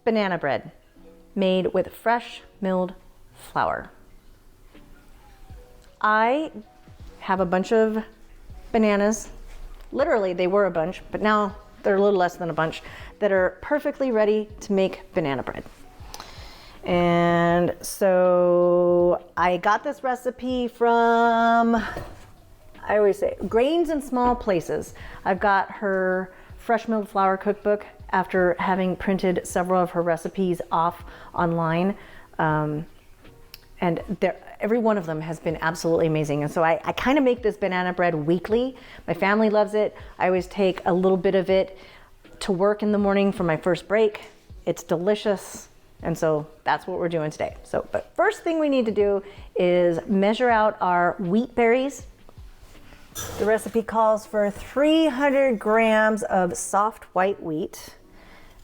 Banana bread made with fresh milled flour. I have a bunch of bananas. Literally, they were a bunch, but now they're a little less than a bunch, that are perfectly ready to make banana bread. And so I got this recipe from, I always say, Grains in Small Places. I've got her fresh milled flour cookbook after having printed several of her recipes off online. And every one of them has been absolutely amazing. And so I kind of make this banana bread weekly. My family loves it. I always take a little bit of it to work in the morning for my first break. It's delicious. And so that's what we're doing today. So, but first thing we need to do is measure out our wheat berries. The recipe calls for 300 grams of soft white wheat.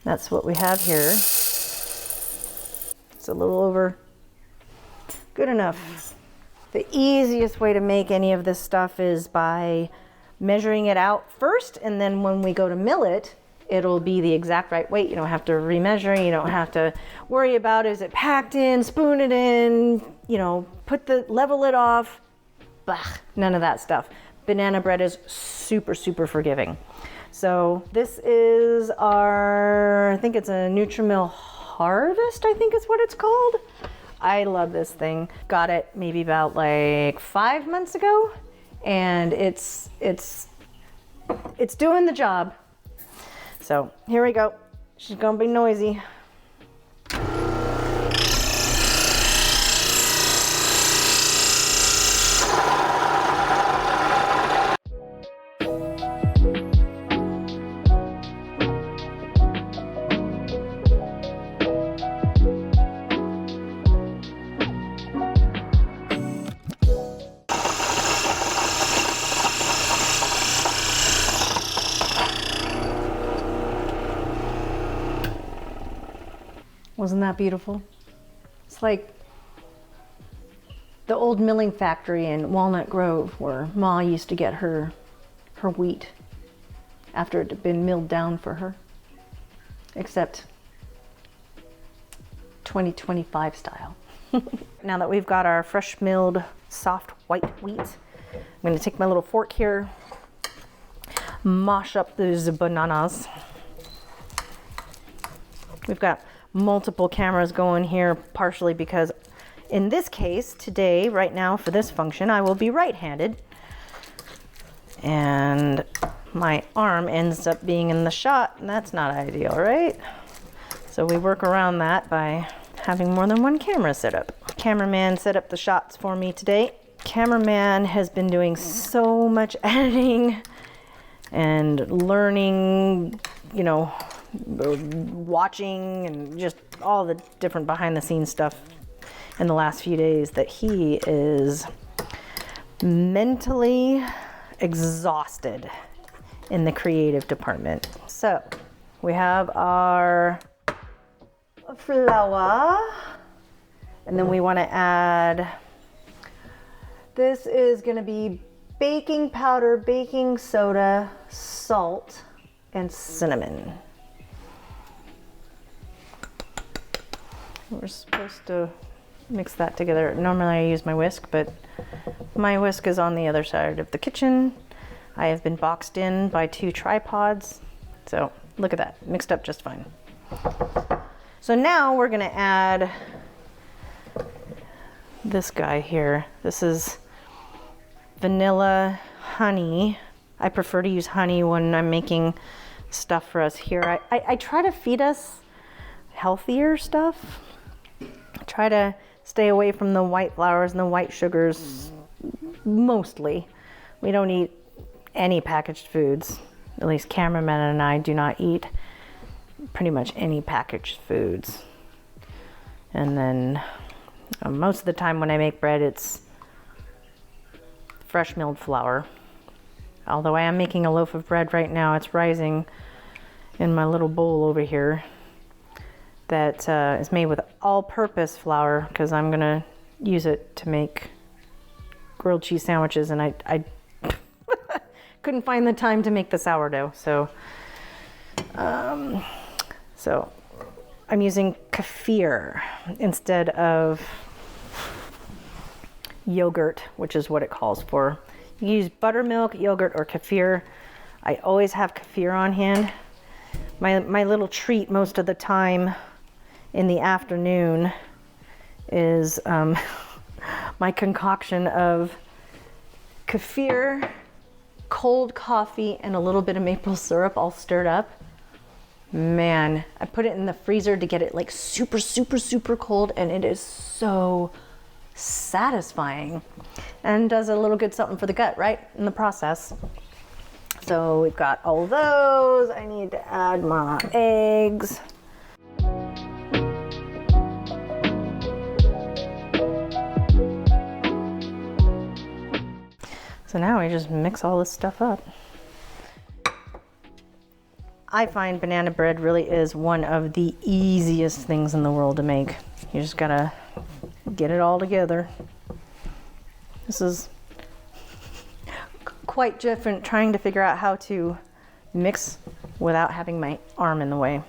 That's what we have here. It's a little over. Good enough. The easiest way to make any of this stuff is by measuring it out first, and then when we go to mill it, it'll be the exact right weight. You don't have to remeasure, you don't have to worry about is it packed in, spoon it in, level it off. Bah, none of that stuff. Banana bread is super, super forgiving. So this is our, I think it's a Nutrimil Harvest, I think is what it's called. I love this thing. Got it maybe about like 5 months ago, and it's doing the job. So here we go. She's gonna be noisy. Wasn't that beautiful? It's like the old milling factory in Walnut Grove where Ma used to get her wheat after it had been milled down for her. Except 2025 style. Now that we've got our fresh milled soft white wheat, I'm gonna take my little fork here, mash up those bananas. We've got multiple cameras going here, partially because in this case today, right now for this function, I will be right-handed, and my arm ends up being in the shot, and that's not ideal, right? So we work around that by having more than one camera set up. Cameraman set up the shots for me today. Cameraman has been doing so much editing and learning, watching and just all the different behind the scenes stuff in the last few days that he is mentally exhausted in the creative department. So we have our flour, and then we want to add, this is going to be baking powder, baking soda, salt, and cinnamon. We're supposed to mix that together. Normally I use my whisk, but my whisk is on the other side of the kitchen. I have been boxed in by 2 tripods. So look at that, mixed up just fine. So now we're gonna add this guy here. This is vanilla honey. I prefer to use honey when I'm making stuff for us here. I try to feed us healthier stuff. Try to stay away from the white flours and the white sugars, mostly. We don't eat any packaged foods. At least cameraman and I do not eat pretty much any packaged foods. And then most of the time when I make bread, it's fresh milled flour. Although I am making a loaf of bread right now, it's rising in my little bowl over here. That is made with all-purpose flour because I'm gonna use it to make grilled cheese sandwiches, and I couldn't find the time to make the sourdough. So I'm using kefir instead of yogurt, which is what it calls for. You use buttermilk, yogurt, or kefir. I always have kefir on hand. My little treat most of the time in the afternoon is my concoction of kefir, cold coffee, and a little bit of maple syrup all stirred up. Man, I put it in the freezer to get it like super, super, super cold, and it is so satisfying and does a little good something for the gut, right, in the process. So we've got all those. I need to add my eggs. So now we just mix all this stuff up. I find banana bread really is one of the easiest things in the world to make. You just gotta get it all together. This is quite different trying to figure out how to mix without having my arm in the way.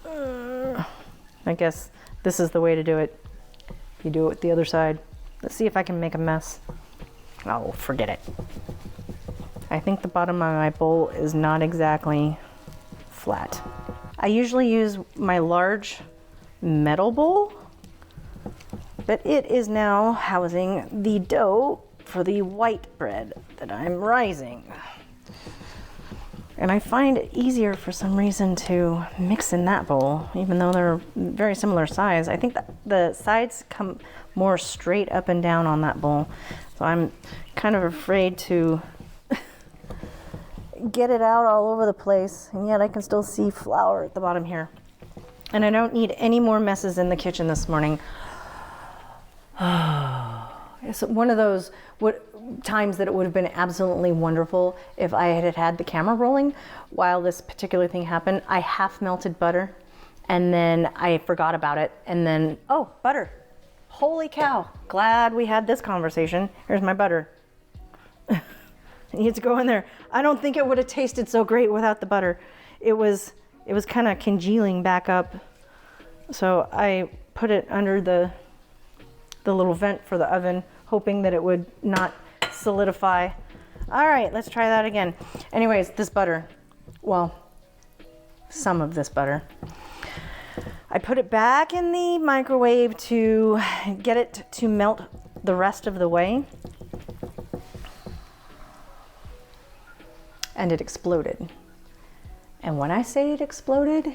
I guess this is the way to do it. You do it with the other side. Let's see if I can make a mess. Oh, forget it. I think the bottom of my bowl is not exactly flat. I usually use my large metal bowl, but it is now housing the dough for the white bread that I'm rising. And I find it easier for some reason to mix in that bowl, even though they're very similar size. I think that the sides come more straight up and down on that bowl. So I'm kind of afraid to get it out all over the place, and yet I can still see flour at the bottom here. And I don't need any more messes in the kitchen this morning. It's one of those times that it would have been absolutely wonderful if I had had the camera rolling while this particular thing happened. I half melted butter, and then I forgot about it, and then, oh, butter. Holy cow, glad we had this conversation. Here's my butter. It needs to go in there. I don't think it would have tasted so great without the butter. It was kind of congealing back up. So I put it under the little vent for the oven, hoping that it would not solidify. All right, let's try that again. Anyways, this butter, well, some of this butter, I put it back in the microwave to get it to melt the rest of the way. And it exploded. And when I say it exploded,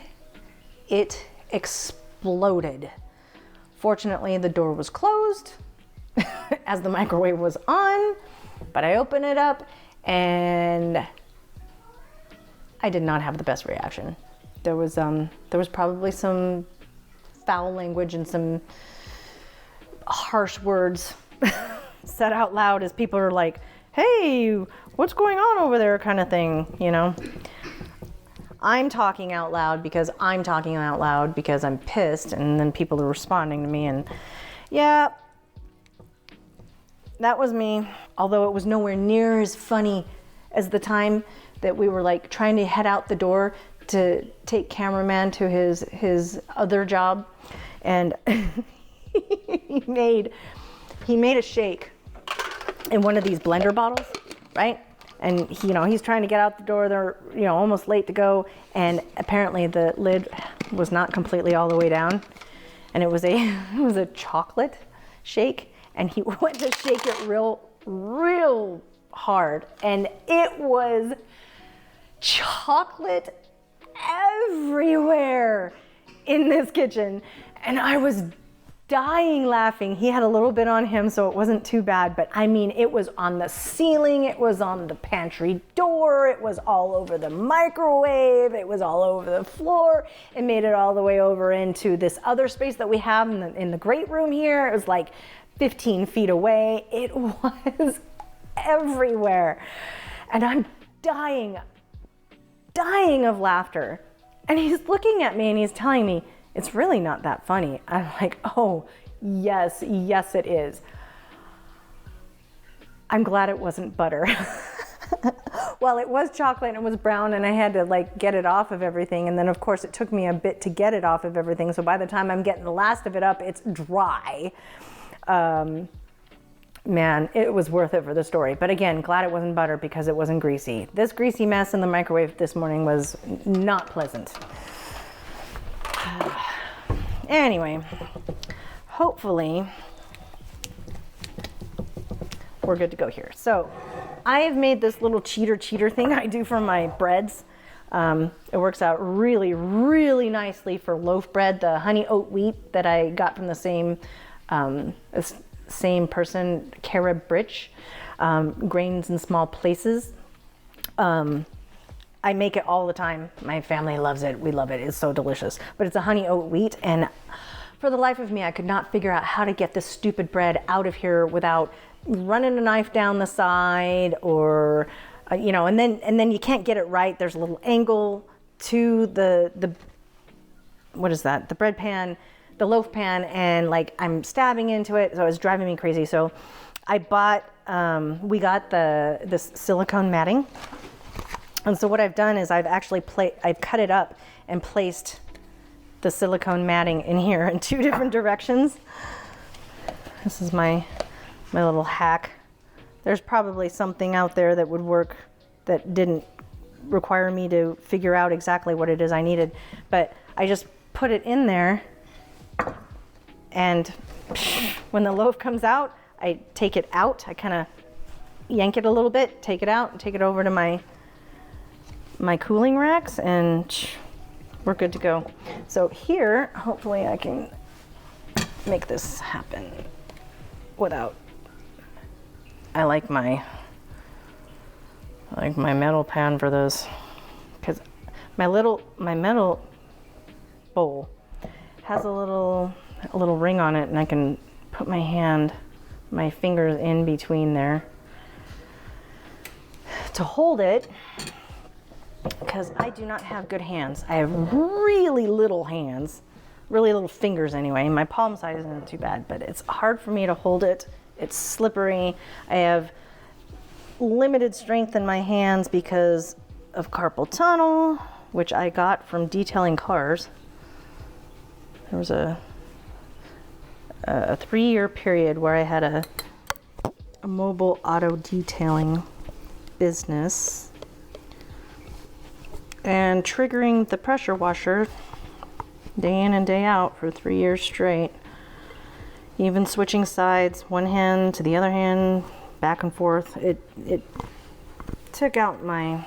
it exploded. Fortunately, the door was closed as the microwave was on, but I opened it up and I did not have the best reaction. There was probably some foul language and some harsh words said out loud as people are like, hey, what's going on over there, kind of thing, you know? I'm talking out loud because I'm talking out loud because I'm pissed, and then people are responding to me, and yeah, that was me. Although it was nowhere near as funny as the time that we were like trying to head out the door to take cameraman to his other job, and he made a shake in one of these blender bottles, right? And he's trying to get out the door. They're almost late to go, and apparently the lid was not completely all the way down, and it was a chocolate shake, and he went to shake it real hard, and it was chocolate everywhere in this kitchen, and I was dying laughing. He had a little bit on him, so it wasn't too bad, but I mean, it was on the ceiling, it was on the pantry door, it was all over the microwave, it was all over the floor. It made it all the way over into this other space that we have in the great room here. It was like 15 feet away. It was everywhere. And I'm dying of laughter. And he's looking at me and he's telling me, it's really not that funny. I'm like, oh, yes it is. I'm glad it wasn't butter. Well, it was chocolate and it was brown, and I had to like get it off of everything. And then of course it took me a bit to get it off of everything. So by the time I'm getting the last of it up, it's dry. Man, it was worth it for the story. But again, glad it wasn't butter because it wasn't greasy. This greasy mess in the microwave this morning was not pleasant. Anyway, hopefully we're good to go here. So I have made this little cheater thing I do for my breads. It works out really, really nicely for loaf bread. The honey oat wheat that I got from the same person, Cara Britch, grains in small places. I make it all the time. My family loves it. We love it. It's so delicious. But it's a honey oat wheat, and for the life of me, I could not figure out how to get this stupid bread out of here without running a knife down the side, or you know, and then you can't get it right. There's a little angle to the what is that? The bread pan, the loaf pan, and like I'm stabbing into it, so it's driving me crazy. So I bought, we got this silicone matting, and so what I've done is I've actually I've cut it up and placed the silicone matting in here in 2 different directions. This is my little hack. There's probably something out there that would work that didn't require me to figure out exactly what it is I needed, but I just put it in there, and when the loaf comes out, I take it out. I kind of yank it a little bit, take it out, and take it over to my cooling racks, and we're good to go. So here, hopefully I can make this happen without, I like my metal pan for this, because my metal bowl has a little ring on it, and I can put my fingers in between there to hold it, because I do not have good hands. I have really little hands, really little fingers anyway. My palm size isn't too bad, but it's hard for me to hold it. It's slippery. I have limited strength in my hands because of carpal tunnel, which I got from detailing cars. There was a 3-year period where I had a mobile auto detailing business, and triggering the pressure washer day in and day out for 3 years straight, even switching sides, one hand to the other hand, back and forth, it took out my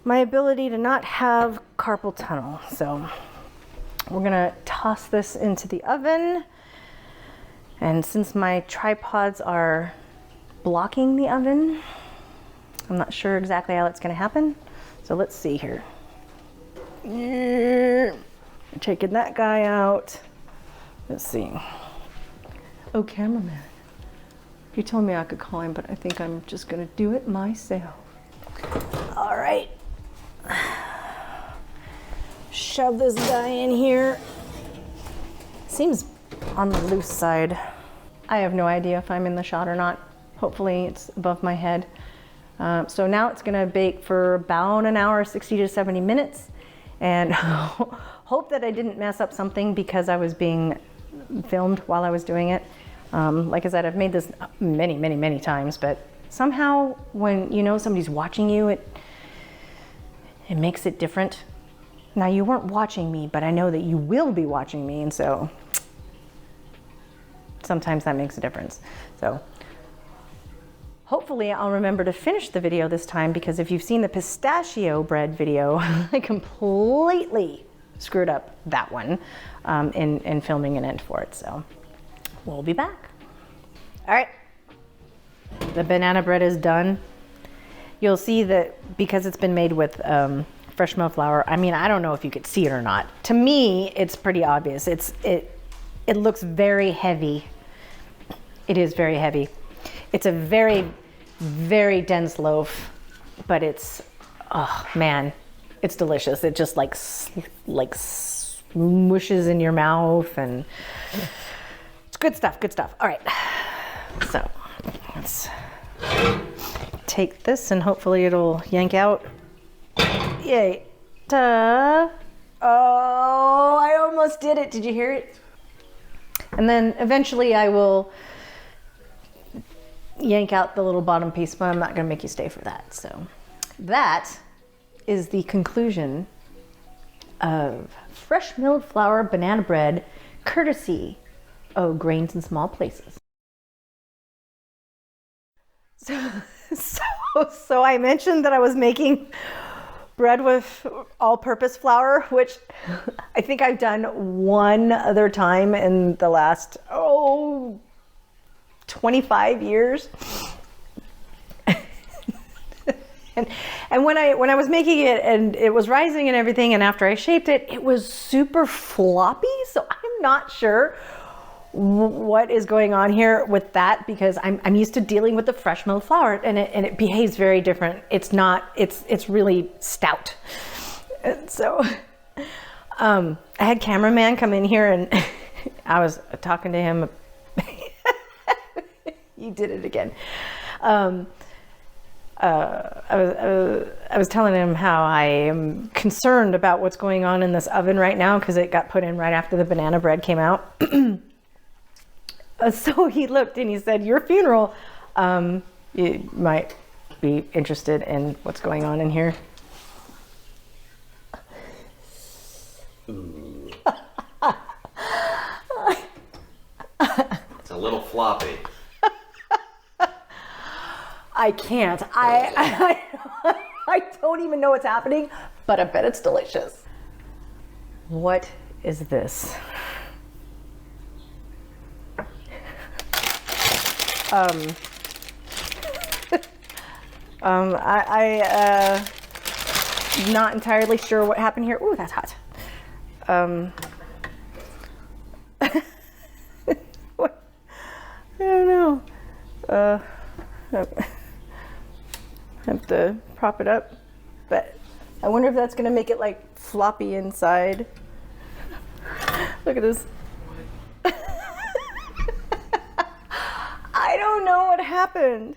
ability to not have carpal tunnel. So we're gonna toss this into the oven, and since my tripods are blocking the oven, I'm not sure exactly how it's gonna happen. So let's see here. Taking that guy out. Let's see. Oh, cameraman. You told me I could call him, but I think I'm just gonna do it myself. All right. Shove this guy in here. Seems on the loose side. I have no idea if I'm in the shot or not. Hopefully it's above my head. So now it's gonna bake for about an hour, 60 to 70 minutes. And hope that I didn't mess up something because I was being filmed while I was doing it. Like I said, I've made this many times, but somehow when you know somebody's watching you, it makes it different. Now you weren't watching me, but I know that you will be watching me, and so sometimes that makes a difference. So hopefully I'll remember to finish the video this time, because if you've seen the pistachio bread video, I completely screwed up that one in filming an end for it. So we'll be back. All right, the banana bread is done. You'll see that because it's been made with fresh milled flour. I mean, I don't know if you could see it or not. To me, it's pretty obvious. It looks very heavy. It is very heavy. It's a very, very dense loaf, but it's, oh man, it's delicious. It just like smushes in your mouth, and it's good stuff, good stuff. All right, so let's take this and hopefully it'll yank out. Yay. Ta. Oh, I almost did it. Did you hear it? And then eventually I will yank out the little bottom piece, but I'm not gonna make you stay for that. So that is the conclusion of fresh milled flour banana bread, courtesy of Grains in Small Places. So I mentioned that I was making bread with all-purpose flour, which I think I've done one other time in the last 25 years. and when I was making it and it was rising and everything, and after I shaped it, it was super floppy. So I'm not sure what is going on here with that, because I'm used to dealing with the fresh milled flour and it behaves very different. It's really stout. And so I had cameraman come in here and I was talking to him. You did it again. I was telling him how I am concerned about what's going on in this oven right now, because it got put in right after the banana bread came out. So he looked and he said, your funeral, you might be interested in what's going on in here. Ooh. It's a little floppy. I can't. I don't even know what's happening, but I bet it's delicious. What is this? I'm not entirely sure what happened here. Ooh, that's hot. What? I don't know. Have to prop it up, but I wonder if that's gonna make it like floppy inside. Look at this. I don't know what happened.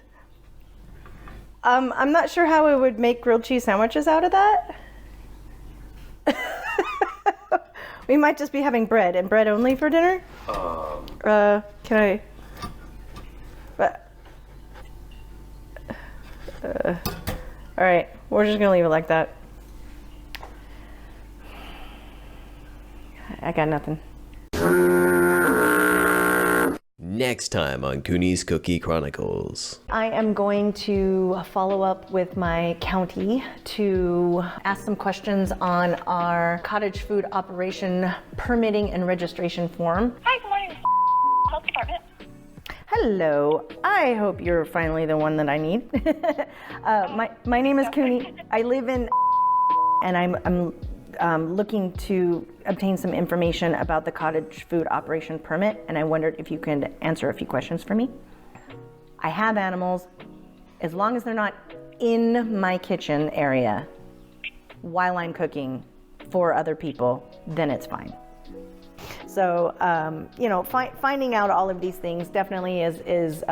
I'm not sure how we would make grilled cheese sandwiches out of that. We might just be having bread and bread only for dinner. Can I? But. All right, we're just gonna leave it like that. I got nothing. Next time on Cooney's Cookie Chronicles. I am going to follow up with my county to ask some questions on our cottage food operation permitting and registration form. Hi, good morning. Health Department. Hello. I hope you're finally the one that I need. My name is Cooney. I live in and I'm looking to obtain some information about the cottage food operation permit, and I wondered if you could answer a few questions for me. I have animals. As long as they're not in my kitchen area while I'm cooking for other people, then it's fine. So, you know, finding out all of these things definitely is